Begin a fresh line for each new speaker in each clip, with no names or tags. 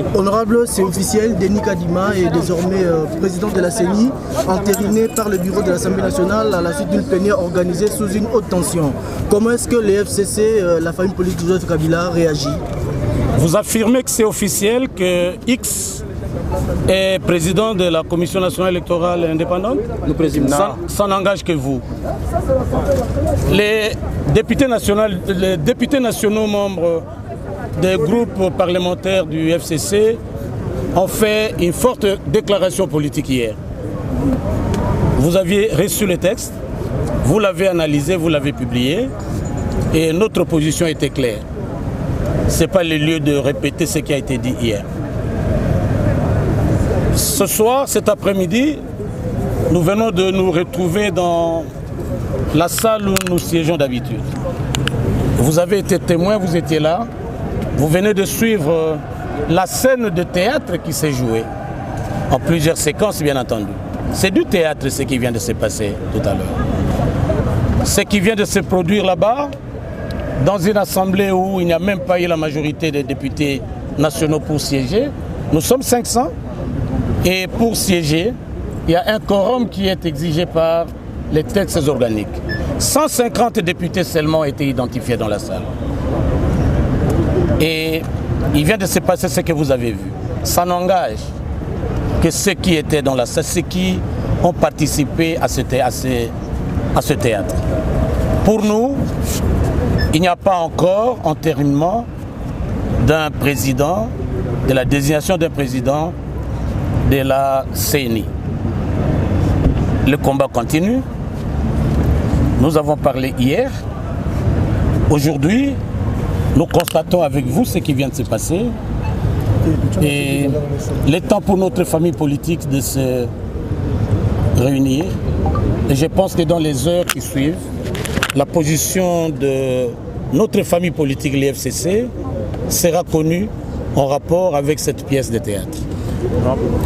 Merci.
Honorable, c'est officiel, Denis Kadima est désormais président de la CENI, entériné par le bureau de l'Assemblée nationale à la suite d'une plénière organisée sous une haute tension. Comment est-ce que les FCC, la famille politique de Joseph Kabila, réagit?
Vous affirmez que c'est officiel que X est président de la Commission nationale électorale indépendante? Ça n'engage que vous. Les députés nationaux membres des groupes parlementaires du FCC ont fait une forte déclaration politique hier. Vous aviez reçu le texte, vous l'avez analysé, vous l'avez publié, et notre position était claire. Ce n'est pas le lieu de répéter ce qui a été dit hier. Ce soir, cet après-midi, nous venons de nous retrouver dans la salle où nous siégeons d'habitude. Vous avez été témoin, vous étiez là. Vous venez de suivre la scène de théâtre qui s'est jouée, en plusieurs séquences bien entendu. C'est du théâtre ce qui vient de se passer tout à l'heure. Ce qui vient de se produire là-bas, dans une assemblée où il n'y a même pas eu la majorité des députés nationaux pour siéger. Nous sommes 500 et pour siéger, il y a un quorum qui est exigé par les textes organiques. 150 députés seulement ont été identifiés dans la salle. Et il vient de se passer ce que vous avez vu. Ça n'engage que ceux qui étaient dans la salle, ceux qui ont participé à ce théâtre. Pour nous, il n'y a pas encore entérinement d'un président, de la désignation d'un président de la CENI. Le combat continue. Nous avons parlé hier. Aujourd'hui, nous constatons avec vous ce qui vient de se passer. Et il est temps pour notre famille politique de se réunir. Et je pense que dans les heures qui suivent, la position de notre famille politique, l'FCC, sera connue en rapport avec cette pièce de théâtre.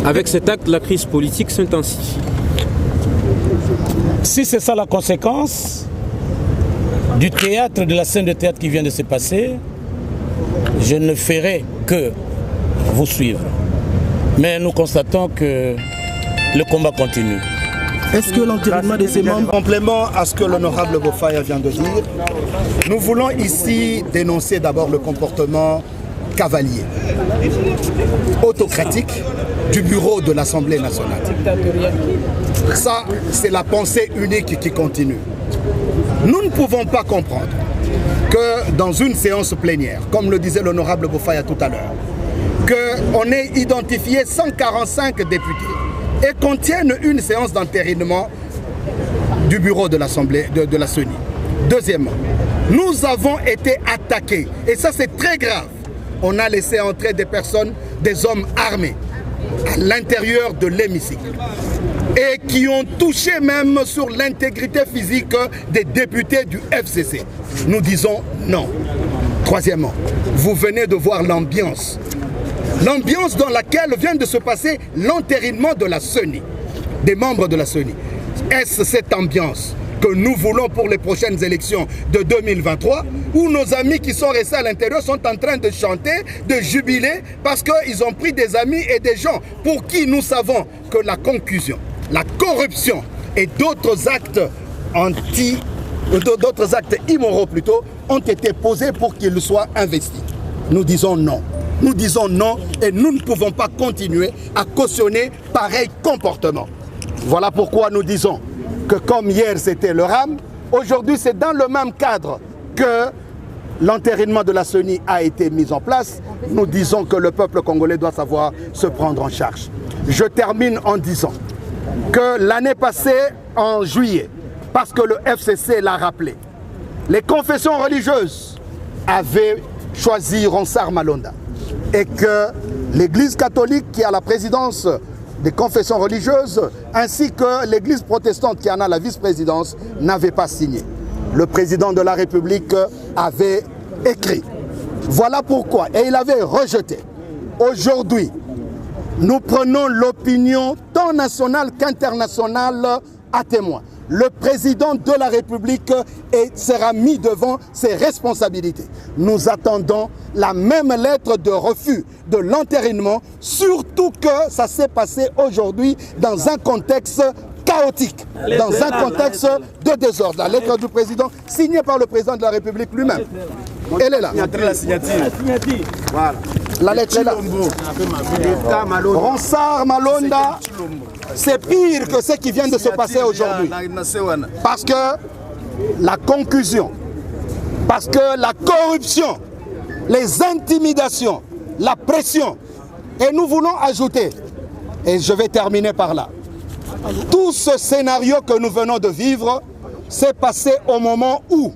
Avec cet acte, la crise politique s'intensifie.
Si c'est ça la conséquence du théâtre, de la scène de théâtre qui vient de se passer, je ne ferai que vous suivre. Mais nous constatons que le combat continue.
Est-ce que l'entérinement de ces membres...
Complément à ce que l'honorable Bofaya vient de dire, nous voulons ici dénoncer d'abord le comportement cavalier, autocratique du bureau de l'Assemblée nationale. Ça, c'est la pensée unique qui continue. Nous ne pouvons pas comprendre que dans une séance plénière, comme le disait l'honorable Bofaya tout à l'heure, qu'on ait identifié 145 députés et qu'on tienne une séance d'entérinement du bureau de l'Assemblée de la CENI. Deuxièmement, nous avons été attaqués, et ça c'est très grave. On a laissé entrer des personnes, des hommes armés, à l'intérieur de l'hémicycle, et qui ont touché même sur l'intégrité physique des députés du FCC. Nous disons non. Troisièmement, vous venez de voir l'ambiance. L'ambiance dans laquelle vient de se passer l'entérinement de la CENI, des membres de la CENI. Est-ce cette ambiance que nous voulons pour les prochaines élections de 2023, où nos amis qui sont restés à l'intérieur sont en train de chanter, de jubiler, parce qu'ils ont pris des amis et des gens pour qui nous savons que la concussion, la corruption et d'autres actes d'autres actes immoraux plutôt, ont été posés pour qu'ils soient investis. Nous disons non. Nous disons non et nous ne pouvons pas continuer à cautionner pareil comportement. Voilà pourquoi nous disons que comme hier c'était le RAM, aujourd'hui c'est dans le même cadre que l'entérinement de la CENI a été mis en place. Nous disons que le peuple congolais doit savoir se prendre en charge. Je termine en disant que l'année passée, en juillet, parce que le FCC l'a rappelé, les confessions religieuses avaient choisi Ronsard Malonda et que l'Église catholique qui a la présidence des confessions religieuses ainsi que l'Église protestante qui en a la vice-présidence n'avaient pas signé. Le président de la République avait écrit. Voilà pourquoi, et il avait rejeté. Aujourd'hui, nous prenons l'opinion tant nationale qu'internationale à témoin. le président de la République sera mis devant ses responsabilités. Nous attendons la même lettre de refus de l'entérinement, surtout que ça s'est passé aujourd'hui dans un contexte chaotique, dans un contexte de désordre. La lettre du président, signée par le président de la République lui-même. Elle est là. Voilà. La lettre est là. Ronsard Malonda, c'est pire que ce qui vient de se passer aujourd'hui. Parce que la conclusion, parce que la corruption, les intimidations, la pression, et nous voulons ajouter, et je vais terminer par là, tout ce scénario que nous venons de vivre s'est passé au moment où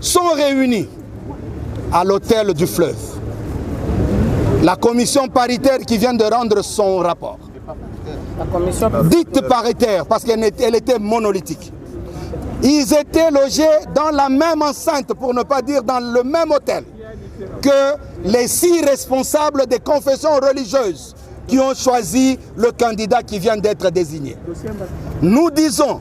sont réunis à l'hôtel du Fleuve la commission paritaire qui vient de rendre son rapport. La commission dite paritaire parce qu'elle était monolithique. Ils étaient logés dans la même enceinte, pour ne pas dire dans le même hôtel, que les 6 responsables des confessions religieuses qui ont choisi le candidat qui vient d'être désigné. Nous disons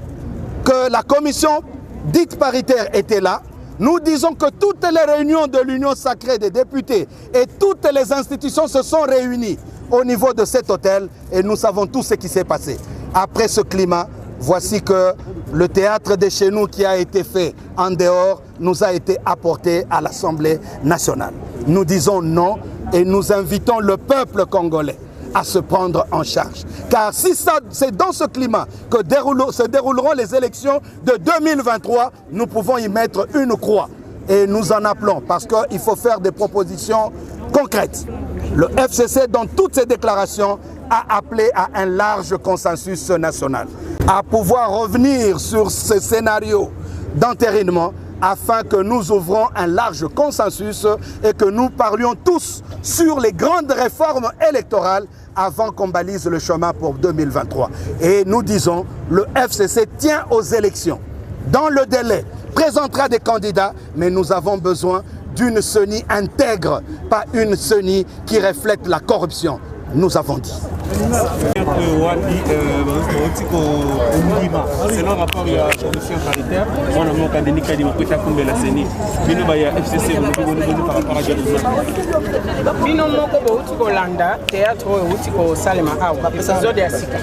que la commission dite paritaire était là. Nous disons que toutes les réunions de l'Union sacrée des députés et toutes les institutions se sont réunies au niveau de cet hôtel et nous savons tout ce qui s'est passé. Après ce climat, voici que le théâtre de chez nous qui a été fait en dehors nous a été apporté à l'Assemblée nationale. Nous disons non et nous invitons le peuple congolais à se prendre en charge. Car si c'est dans ce climat que se dérouleront les élections de 2023, nous pouvons y mettre une croix. Et nous en appelons parce qu'il faut faire des propositions concrètes. Le FCC, dans toutes ses déclarations, a appelé à un large consensus national, à pouvoir revenir sur ce scénario d'entérinement afin que nous ouvrons un large consensus et que nous parlions tous sur les grandes réformes électorales avant qu'on balise le chemin pour 2023. Et nous disons, le FCC tient aux élections. Dans le délai, présentera des candidats, mais nous avons besoin d'une CENI intègre, pas une CENI qui reflète la corruption. Nous avons dit.
Selon le rapport de la commission paritaire, on a mon candidat qui a la CENI. Bino baya FCC par rapport à Jérusalem.
Bino moko bauti kolanda théâtre bauti ko salema au épisode ya sika.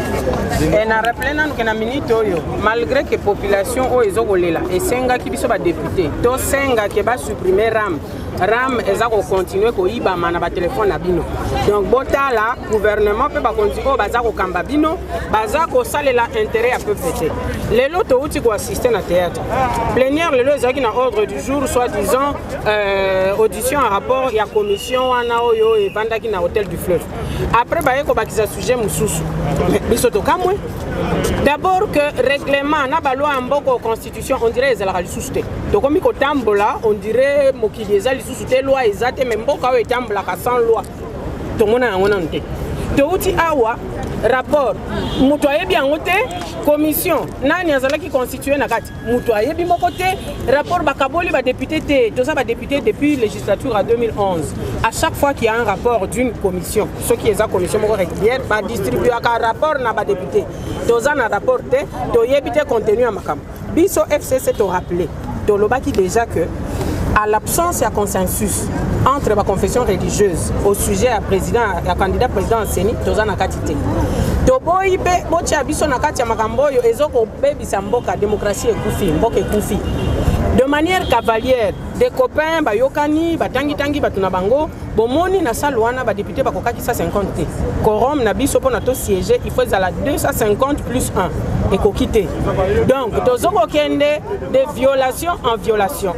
Et na rappelé nanu que na minute oyo malgré que population o ezokolela et senga ki biso ba député to senga ke ba supprimer RAM eza ko continuer ko iba mana ba téléphone na bino. Donc botala gouvernement peut ba continuer baza ko kamba bino baza ko salela intérêt à peu fêter. Les lots outi ko assister na théâtre. Plénière le lots ezaki na ordre du jour soit disant audition en rapport ya commission wana oyo et bandaki na hôtel du Fleuve. Après ba yeko bakiza sujet mususu. Biso to kamwe. D'abord que règlement na ba loi mboko constitution on dirait ezala lisusu te. To komi ko tambola on dirait mokili ezali lisusu te loi ezate mais mboka o etambola ka sans loi. To mona ngona nte. To uti awa rapport mutu ayebi yango te commission nani azalaki constitué na kati mutu ayebi moko te rapport bakaboli ba député te toza ba député depuis législature à 2011 à chaque fois qu'il y a un rapport d'une commission ce qui est la commission moko régulière ba distribuer un rapport na ba député toza na rapport te to yebi te contenu ya makam biso FCC to rappeler to lobaki déjà que à l'absence de consensus entre la confession religieuse au sujet à président, à candidat président en CENI, toza na katite. Toboyi be bocha biso na kati ya makamboyo ezoko bebisa mboka démocratie ekufi, mboka ekufi. De manière cavalière, des copains bayokani, batangi batuna bango, bomoni na salwana ba député bakokaki 150 te. Quorum na biso pona to siéger, il faut la 250 plus 1 et kokité. Donc tozoko kende de violation en violation.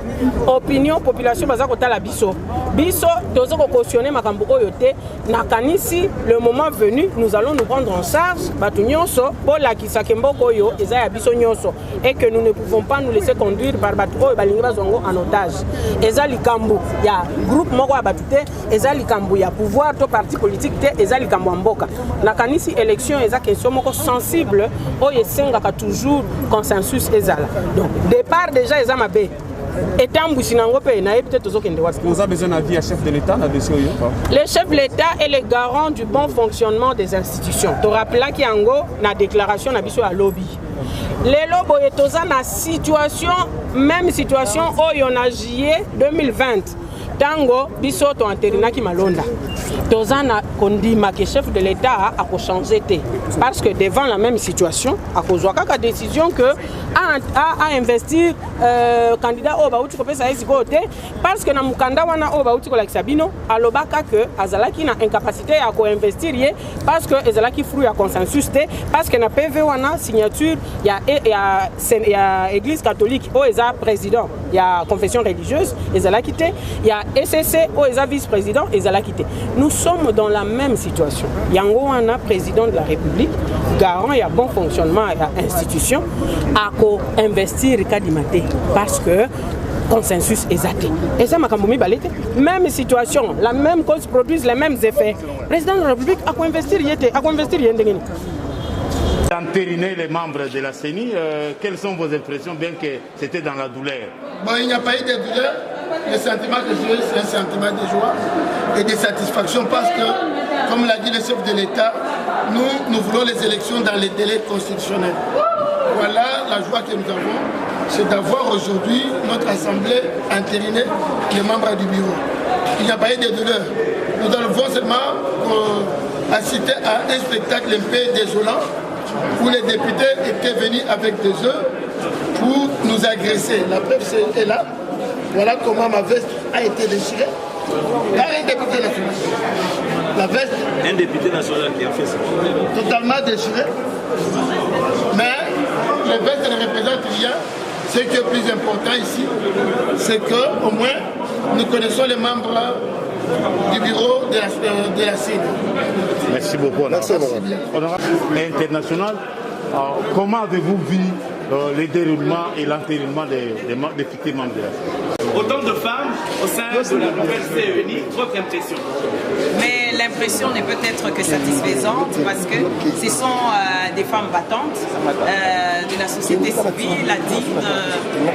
Opinion population baza kotala biso. Biso tozoko cautionner makambo oyo te nakanisi le moment venu nous allons nous prendre en charge batu nyonso pour la kisake mboko oyo eza ya biso nyonso et que nous ne pouvons pas nous laisser conduire par batu oyo balingi bazongo en otage. Eza likambu ya groupe moko ya batu te eza likambu ya pouvoir to parti politique te eza likambu mboka. Nakanisi élection eza question moko sensible oyo esenga ka toujours consensus ezala. Donc départ déjà eza mabe.
Vous avez besoin d'un avis à chef de l'État là-dessus?
Le chef de l'État est le garant du bon fonctionnement des institutions. Tu rappelles qu'il y a une déclaration à lobby. Les lobos est dans la situation, même situation où on a juillet 2020. Tango, bisoto interina qui malonda. Tozana kondima que chef de l'État a changé parce que devant la même situation, à cause de la décision que a investir candidat au baouti kopesa côté parce que na mukanda wana au baouti ko Sabino alobaka que azalaki na incapacité à co-investir parce que azalaki fruit à consensus parce que na PV wana signature il y a église catholique au eza président, il y a confession religieuse ezalaki té, il y a SCC au eza vice-président ezalaki té. Nous sommes dans la même situation. Yango wana président de la République garant il y a bon fonctionnement de l'institution à co-investir Kadimate parce que consensus est athée. Et ça m'a même situation, la même cause produisent les mêmes effets. Le président de la République a co-investir
Entériner les membres de la CENI, quelles sont vos impressions, bien que c'était dans la douleur?
Bon, il n'y a pas eu de douleur. Le sentiment que j'ai, c'est un sentiment de joie et de satisfaction parce que, comme l'a dit le chef de l'État, nous voulons les élections dans les délais constitutionnels. Voilà la joie que nous avons, c'est d'avoir aujourd'hui notre assemblée entérinée, les membres du bureau. Il n'y a pas eu de douleur. Nous avons seulement assister à un spectacle un peu désolant où les députés étaient venus avec des œufs pour nous agresser. La preuve est là. Voilà comment ma veste a été déchirée par un député national. La veste.
Un député national qui a fait ça.
Totalement déchirée. Mais les vestes ne représentent rien. Ce qui est plus important ici, c'est qu'au moins nous connaissons les membres du bureau de la CENI.
Merci beaucoup. Honorable international, comment avez-vous vu le déroulement et l'enterrement des futurs membres de la CENI?
Autant de femmes au sein de la nouvelle CENI, votre impression?
Mais l'impression n'est peut-être que satisfaisante parce que ce sont des femmes battantes de la société civile, la DIN.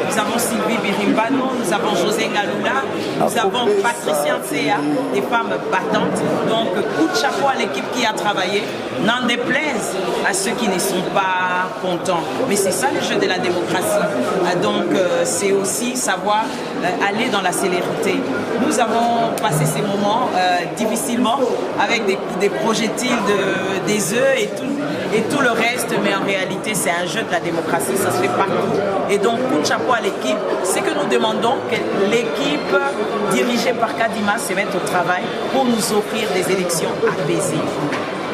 Nous avons Sylvie Birimbano, nous avons José Ngaloula, nous avons Patricia Ncea, des femmes battantes. Donc coup de chapeau à l'équipe qui a travaillé, n'en déplaise à ceux qui ne sont pas contents. Mais c'est ça le jeu de la démocratie. Donc c'est aussi savoir aller dans la célérité. Nous avons passé ces moments difficilement avec des projectiles, des œufs et tout le reste, mais en réalité c'est un jeu de la démocratie, ça se fait partout. Et donc coup de chapeau à l'équipe, c'est que nous demandons que l'équipe dirigée par Kadima se mette au travail pour nous offrir des élections apaisées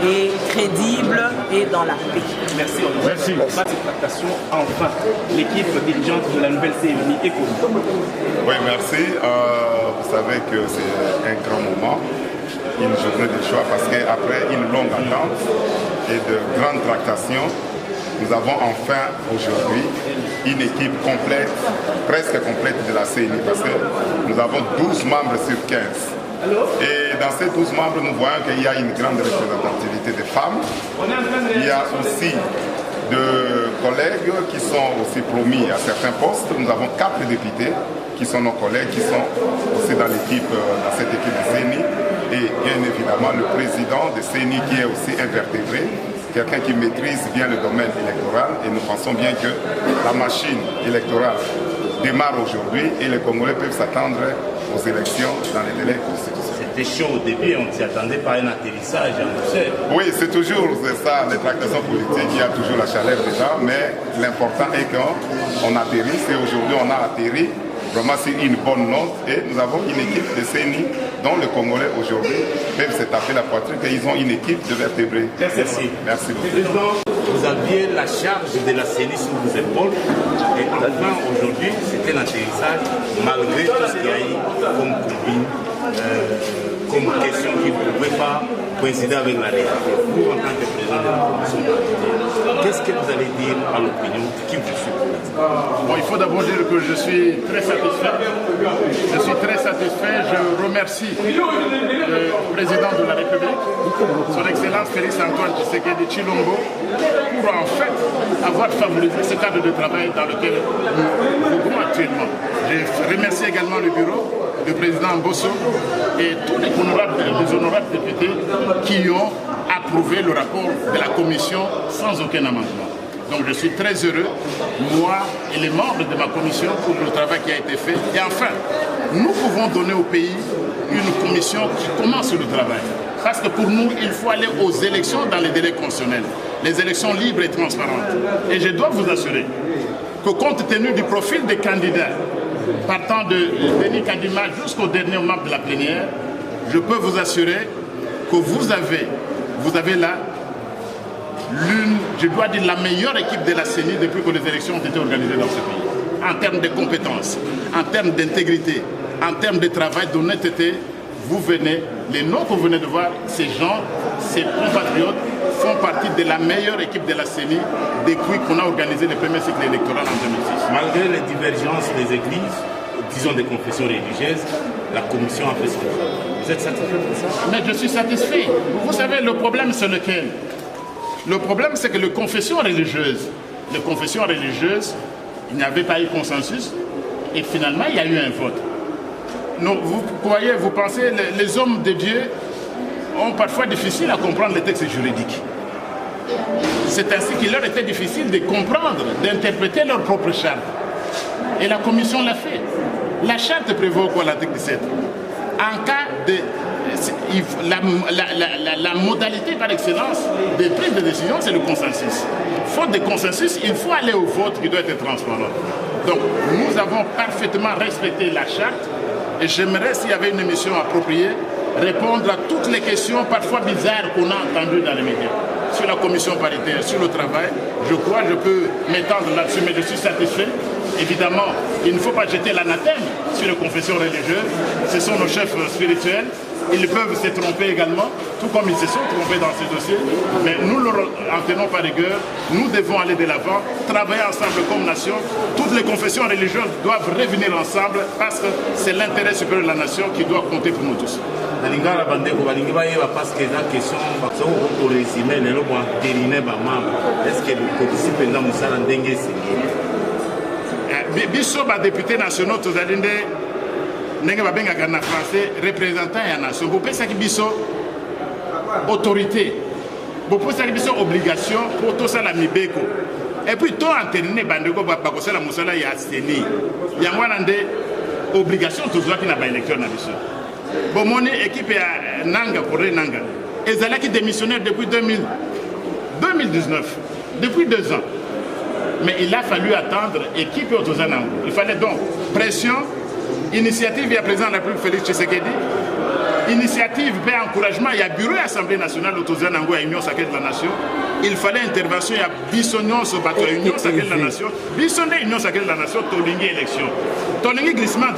et crédibles et dans la paix.
Merci. Merci. Satisfaction, enfin, l'équipe dirigeante de la nouvelle CENI est connue.
Oui, merci. Vous savez que c'est un grand moment, une journée de choix, parce qu'après une longue attente et de grandes tractations, nous avons enfin aujourd'hui une équipe complète, presque complète de la CENI, parce que nous avons 12 membres sur 15. Et dans ces 12 membres, nous voyons qu'il y a une grande représentativité des femmes. Il y a aussi de collègues qui sont aussi promis à certains postes. Nous avons 4 députés qui sont nos collègues, qui sont aussi dans cette équipe de CENI. Et bien évidemment, le président de CENI qui est aussi invertébré, quelqu'un qui maîtrise bien le domaine électoral. Et nous pensons bien que la machine électorale démarre aujourd'hui et les Congolais peuvent s'attendre aux élections dans les délais constitutionnels.
C'était chaud au début, on ne s'y attendait pas à un atterrissage en Bruxelles.
Oui, c'est toujours ça, les tractations politiques, il y a toujours la chaleur déjà, mais l'important est qu'on atterrisse et aujourd'hui on a atterri vraiment sur une bonne note et nous avons une équipe de CENI dont les Congolais aujourd'hui peuvent se taper la poitrine qu'ils ont une équipe de vertébrés.
Merci.
Merci beaucoup.
Président, vous aviez la charge de la CENI sur vos épaules et enfin aujourd'hui c'était l'atterrissage malgré tout ce qu'il y a eu comme combine, comme question qui ne pouvait pas coïncider avec la réalité. Vous en tant que président de la commission, qu'est-ce que vous allez dire à l'opinion qui vous suit?
Bon, il faut d'abord dire que je suis très satisfait. Je suis très satisfait. Je remercie le président de la République, son Excellence Félix Antoine Tshisekedi Tshilombo, pour en fait avoir favorisé ce cadre de travail dans lequel nous pouvons actuellement. Je remercie également le bureau, le président Bosso et tous les honorables députés qui ont approuvé le rapport de la commission sans aucun amendement. Donc je suis très heureux, moi et les membres de ma commission, pour le travail qui a été fait. Et enfin, nous pouvons donner au pays une commission qui commence le travail. Parce que pour nous, il faut aller aux élections dans les délais constitutionnels. Les élections libres et transparentes. Et je dois vous assurer que compte tenu du profil des candidats, partant de Denis Kadima jusqu'au dernier membre de la plénière, je peux vous assurer que vous avez là je dois dire, la meilleure équipe de la CENI depuis que les élections ont été organisées dans ce pays. En termes de compétences, en termes d'intégrité, en termes de travail, d'honnêteté, les noms que vous venez de voir, ces gens, ces compatriotes, font partie de la meilleure équipe de la CENI depuis qu'on a organisé le premier cycle électoral en 2006.
Malgré les divergences des églises, disons des confessions religieuses, la commission a fait son travail. Vous êtes satisfait de ça?
Mais je suis satisfait. Vous savez, le problème c'est lequel? Le problème c'est que les confessions religieuses, il n'y avait pas eu consensus et finalement il y a eu un vote. Donc, vous pensez, les hommes de Dieu ont parfois difficile à comprendre les textes juridiques. C'est ainsi qu'il leur était difficile de comprendre, d'interpréter leur propre charte. Et la commission l'a fait. La charte prévoit quoi, l'article 17? En cas de... La modalité par excellence des prises de décision, c'est le consensus. Faute de consensus, il faut aller au vote qui doit être transparent. Donc, nous avons parfaitement respecté la charte. Et j'aimerais, s'il y avait une émission appropriée, répondre à toutes les questions parfois bizarres qu'on a entendues dans les médias. Sur la commission paritaire, sur le travail, je crois que je peux m'étendre là-dessus, mais je suis satisfait. Évidemment, il ne faut pas jeter l'anathème sur les confessions religieuses. Ce sont nos chefs spirituels. Ils peuvent se tromper également, tout comme ils se sont trompés dans ces dossiers. Mais nous leur en tenons par rigueur. Nous devons aller de l'avant, travailler ensemble comme nation. Toutes les confessions religieuses doivent revenir ensemble parce que c'est l'intérêt supérieur de la nation qui doit compter pour nous tous.
Parce que la question, pour résumer, est-ce que le codice pendant Moussa Landengue
Biso, député national, tous les ndenge babengaka na français représentant ya nation bopesaki biso autorité bopesaki biso obligation pour tosala mibeko et puis to entériner bandeko bakosala mosala ya CENI yango wana nde obligation tozwaki na baélecteur na biso bomoni équipe ya Nanga pour Nanga ezalaki démissionnaire depuis 2019 depuis 2 ans, mais il a fallu attendre équipe Otozanango. Il fallait donc pression. Initiative, il y a président de la République Félix Tshisekedi. Initiative, encouragement, il y a bureau de l'Assemblée nationale Otozanango à l'Union sacrée de la nation. Il fallait intervention, il y a Bissonnion sur bateau Union sacrée de la nation. Bissonné Union sacrée de la nation, Tolingi élection. Tolingi glissement,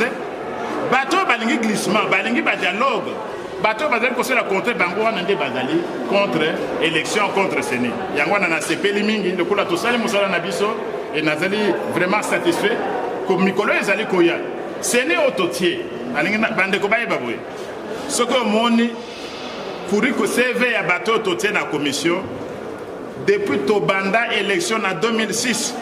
bateau balingi glissement, balingi dialogue. Bateau bazali conseil la contre bango wana nde bazali contre élection contre CENI. Yango na sepeli mingi de kula tosali musala na biso et nazali vraiment satisfait comme Mikolo ezali koya. CENI ototier alingi bande ko bayeba boye. Soko moni kuri ko CV ya bateau ototier na commission depuis Tobanda élection en 2006.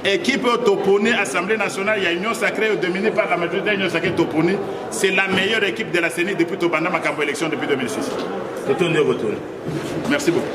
Équipe Toponi, Assemblée nationale, il y a Union sacrée dominée par la majorité de l'Union sacrée Toponi. C'est la meilleure équipe de la CENI depuis Tobanda Makambo élection depuis 2006.
Merci beaucoup.